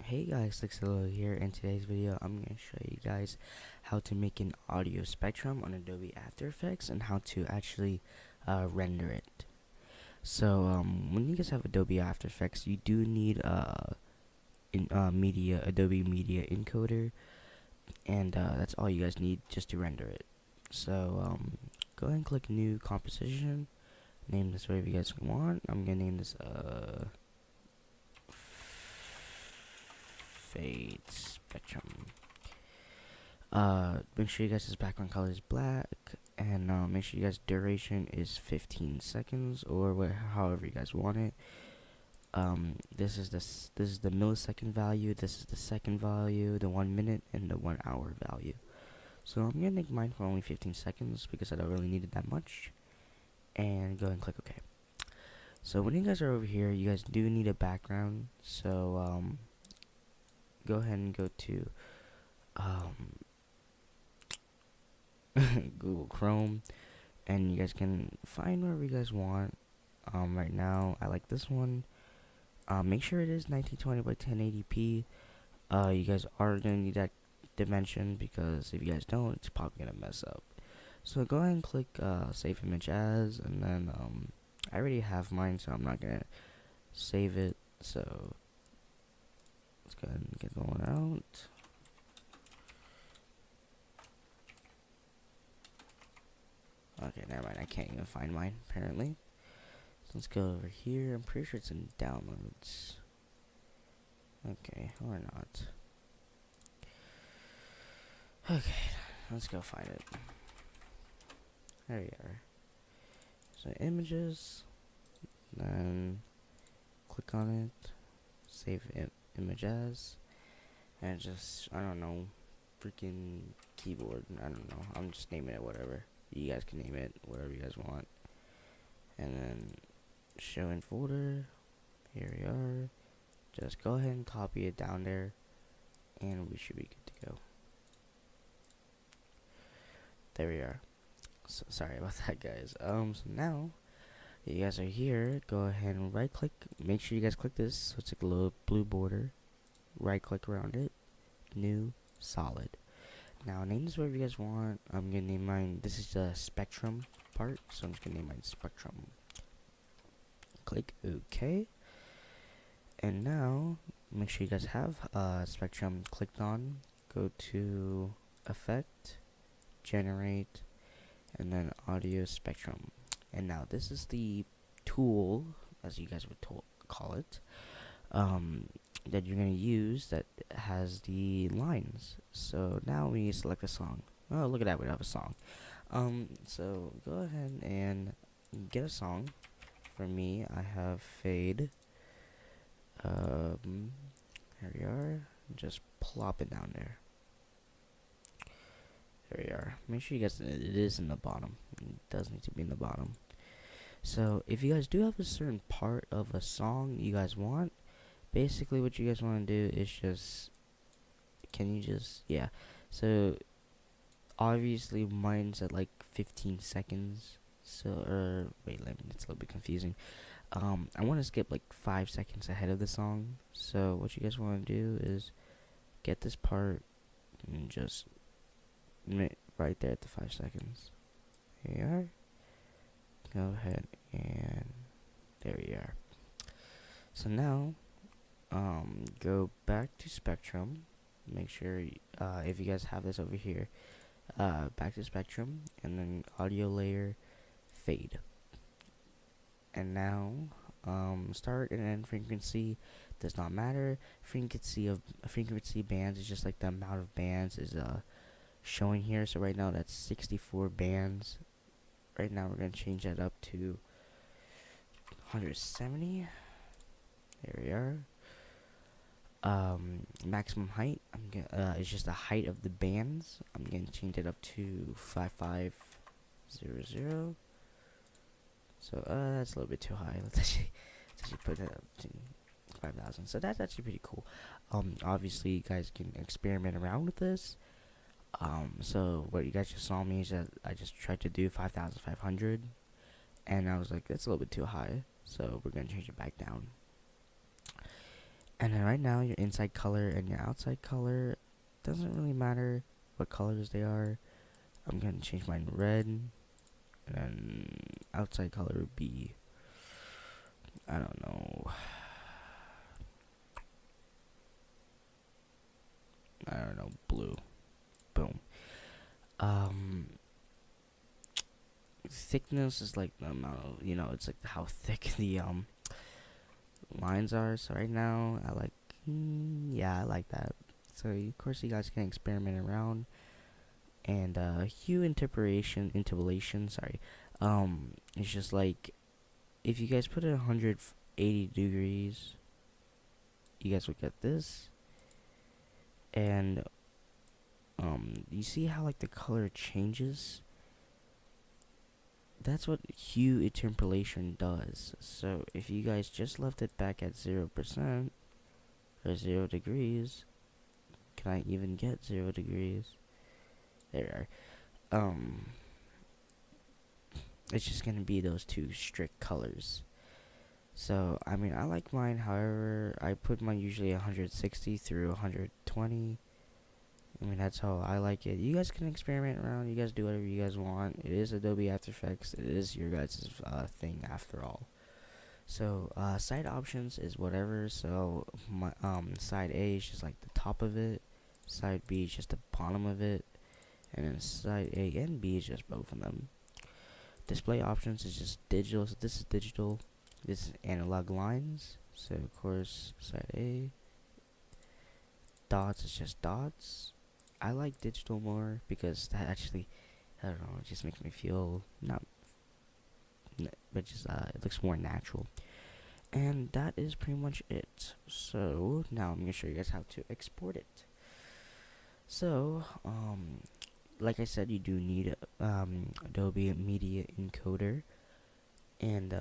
Hey guys, tikslolo here. In today's video, I'm going to show you guys how to make an audio spectrum on Adobe After Effects and how to actually render it. So when you guys have Adobe After Effects, you do need Adobe Media Encoder, and that's all you guys need just to render it. So go ahead and click New Composition. Name this whatever you guys want. I'm gonna name this Fade Spectrum. Make sure you guys' background color is black, and make sure you guys' duration is 15 seconds or however you guys want it. This is the millisecond value. This is the second value, the 1 minute, and the 1 hour value. So I'm gonna make mine for only 15 seconds because I don't really need it that much. And go ahead and click OK. So when you guys are over here, you guys do need a background. So go ahead and go to Google Chrome, and you guys can find whatever you guys want. Right now, I like this one. Make sure it is 1920 by 1080p. You guys are gonna need that dimension because if you guys don't, it's probably gonna mess up. So go ahead and click Save Image As, and then I already have mine, so I'm not gonna save it. So let's go ahead and get going out. Okay, never mind. I can't even find mine, apparently. So let's go over here. I'm pretty sure it's in downloads. Okay, or not. Okay, let's go find it. There we are. So images, then click on it, save image as, and just, I don't know, freaking keyboard, I don't know, I'm just naming it whatever. You guys can name it whatever you guys want. And then show in folder, here we are. Just go ahead and copy it down there, and we should be good to go. There we are. So sorry about that, guys. So now you guys are here. Go ahead and right click. Make sure you guys click this so it's like a little blue border. Right click around it. New solid. Now name this whatever you guys want. I'm gonna name mine. This is the spectrum part, so I'm just gonna name mine spectrum. Click OK. And now make sure you guys have spectrum clicked on. Go to Effect, Generate, and then Audio Spectrum. And now this is the tool, as you guys would call it, that you're going to use that has the lines. So now we need to select a song. Oh, look at that, we have a song. So go ahead and get a song. For me, I have Fade. Here we are. Just plop it down there. There we are. Make sure you guys, it is in the bottom. It does need to be in the bottom. So if you guys do have a certain part of a song you guys want, basically what you guys want to do is just, yeah. So obviously mine's at like 15 seconds. So, wait, it's a little bit confusing. I want to skip like 5 seconds ahead of the song. So what you guys want to do is get this part and just right there at the 5 seconds. Here you are. Go ahead and there we are. So now go back to spectrum. Make sure if you guys have this over here, back to spectrum, and then audio layer, fade. And now start and end frequency does not matter. Frequency bands is just like the amount of bands is showing here. So right now that's 64 bands. Right now we're gonna change that up to 170. There we are. Maximum height, it's just the height of the bands. I'm gonna change it up to 5500. So that's a little bit too high. Let's actually put that up to 5,000. So that's actually pretty cool. Obviously you guys can experiment around with this. So what you guys just saw me is that I just tried to do 5,500, and I was like, that's a little bit too high. So we're gonna change it back down. And then right now, your inside color and your outside color doesn't really matter what colors they are. I'm gonna change mine to red, and then outside color would be, I don't know, blue. Boom. Thickness is like the amount of, it's like how thick the lines are. So right now, I like, yeah, I like that. So of course you guys can experiment around. And hue interpolation, sorry. It's just like, if you guys put it 180 degrees, you guys will get this. And you see how like the color changes? That's what hue interpolation does. So if you guys just left it back at 0% or 0 degrees, can I even get 0 degrees? There we are. It's just gonna be those two strict colors. So I mean, I like mine. However, I put mine usually 160 through 120. I mean, that's how I like it. You guys can experiment around. You guys do whatever you guys want. It is Adobe After Effects. It is your guys' thing after all. So side options is whatever. So my side A is just like the top of it. Side B is just the bottom of it. And then side A and B is just both of them. Display options is just digital. So this is digital. This is analog lines. So of course side A. Dots is just dots. I like digital more because that actually, I don't know, it just makes me feel but just it looks more natural. And that is pretty much it. So now I'm gonna show you guys how to export it. So like I said, you do need Adobe Media Encoder, and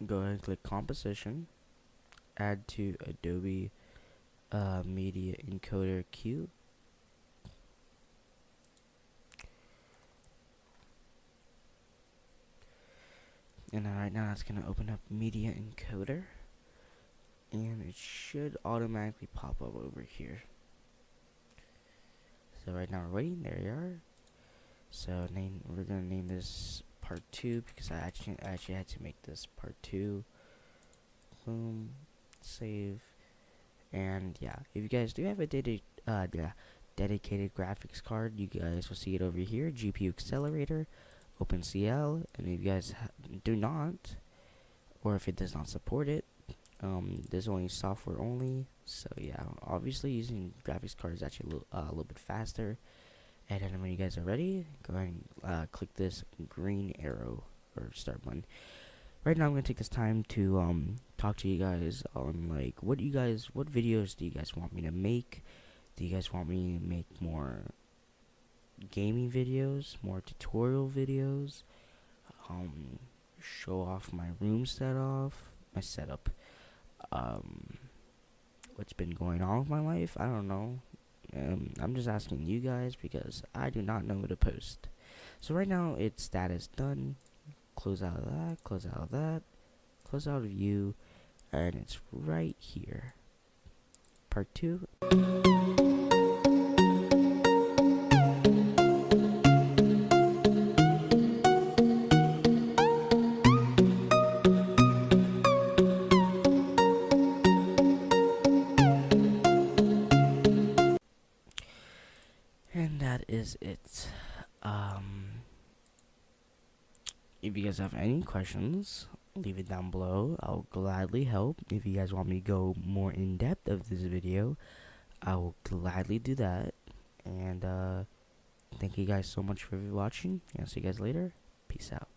go ahead and click Composition, add to Adobe Media Encoder queue. And right now it's gonna open up Media Encoder, and it should automatically pop up over here. So right now we're waiting. There you are. So we're gonna name this part 2 because I actually had to make this part 2. Boom, save. And yeah, if you guys do have a dedicated graphics card, you guys will see it over here, GPU accelerator, OpenCL. And if you guys do not, or if it does not support it, there's only software only. So yeah, obviously using graphics card is actually a little bit faster. And then when you guys are ready, go ahead and click this green arrow or start button. Right now I'm gonna take this time to talk to you guys on like what videos do you guys want me to make? Do you guys want me to make more gaming videos, more tutorial videos, show off my room setup, what's been going on with my life? I don't know. I'm just asking you guys because I do not know what to post. So right now it's status done. Close out of that, close out of that, close out of you, and it's right here. Part 2. And that is it. If you guys have any questions, leave it down below. I'll gladly help. If you guys want me to go more in depth of this video, I will gladly do that. And thank you guys so much for watching. I'll see you guys later. Peace out.